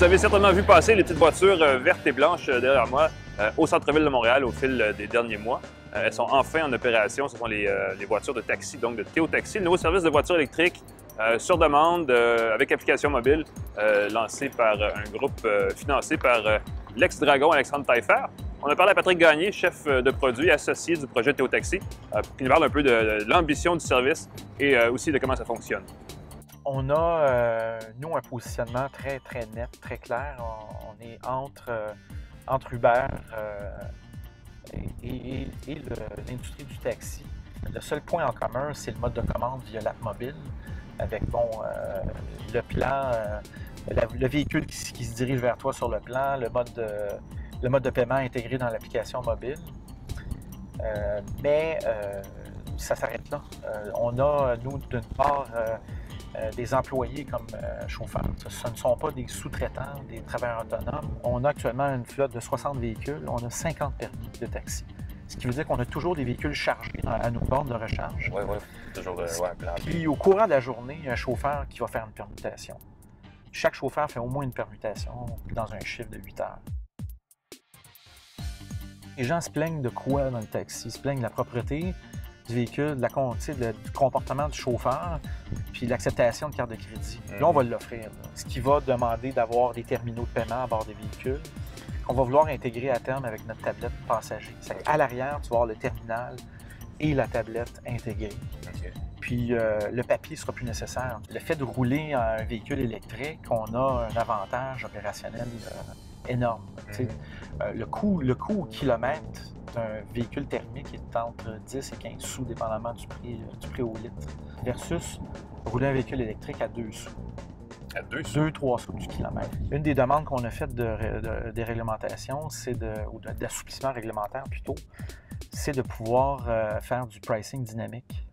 Vous avez certainement vu passer les petites voitures vertes et blanches derrière moi au centre-ville de Montréal au fil des derniers mois. Elles sont enfin en opération. Ce sont les voitures de taxi, donc de Théo Taxi, le nouveau service de voitures électriques sur demande avec application mobile lancé par un groupe financé par l'ex-dragon Alexandre Taillefer. On a parlé à Patrick Gagné, chef de produit associé du projet Théo Taxi, pour qu'il nous parle un peu de l'ambition du service et aussi de comment ça fonctionne. On a, nous, un positionnement très net, très clair. On est entre Uber et l'industrie du taxi. Le seul point en commun, c'est le mode de commande via l'app mobile, avec le plan, le véhicule qui se dirige vers toi sur le plan, le mode de paiement intégré dans l'application mobile. Mais ça s'arrête là. On a, nous, d'une part, des employés comme chauffeurs. Ce ne sont pas des sous-traitants, des travailleurs autonomes. On a actuellement une flotte de 60 véhicules. On a 50 permis de taxi. Ce qui veut dire qu'on a toujours des véhicules chargés à nos bornes de recharge. Oui, toujours plan. Puis au courant de la journée, il y a un chauffeur qui va faire une permutation. Chaque chauffeur fait au moins une permutation dans un chiffre de 8 heures. Les gens se plaignent de quoi dans le taxi? Ils se plaignent de la propreté du véhicule, du comportement du chauffeur, puis l'acceptation de carte de crédit. Là, on va l'offrir. Ce qui va demander d'avoir des terminaux de paiement à bord des véhicules, qu'on va vouloir intégrer à terme avec notre tablette passager. À l'arrière, tu vas avoir le terminal et la tablette intégrée. Okay. Puis le papier ne sera plus nécessaire. Le fait de rouler un véhicule électrique, on a un avantage opérationnel énorme. Le coût au kilomètre d'un véhicule thermique est entre 10 et 15 sous, dépendamment du prix au litre, versus rouler un véhicule électrique à 2 sous. À 2 sous? 2-3 sous du kilomètre. Une des demandes qu'on a faites des réglementations, ou d'assouplissement réglementaire plutôt, c'est de pouvoir faire du pricing dynamique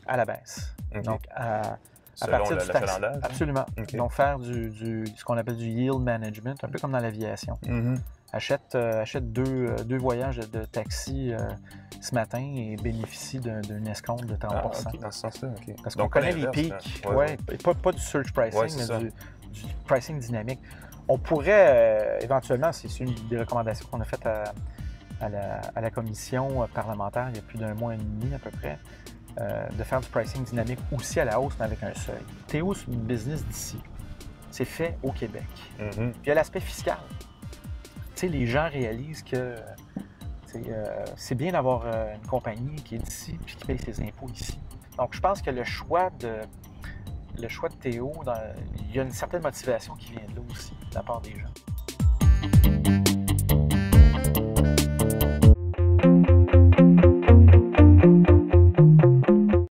à la baisse. Okay. Donc, à selon partir du taxi. l'achalandage? Absolument. Okay. Donc, faire ce qu'on appelle du yield management, un peu comme dans l'aviation. Achète deux voyages de taxi ce matin et bénéficie d'un escompte de 30 okay, dans ce sens-là, OK. Parce qu'on connaît les pics, pas du surge pricing, mais du pricing dynamique. On pourrait, éventuellement, c'est une des recommandations qu'on a faites à la commission parlementaire il y a plus d'un mois et demi à peu près, de faire du pricing dynamique aussi à la hausse, mais avec un seuil. Théo, c'est une business d'ici. C'est fait au Québec. Puis il y a l'aspect fiscal. Tu sais, les gens réalisent que c'est bien d'avoir une compagnie qui est d'ici et qui paye ses impôts ici. Donc, je pense que le choix de Théo, il y a une certaine motivation qui vient de là aussi, de la part des gens.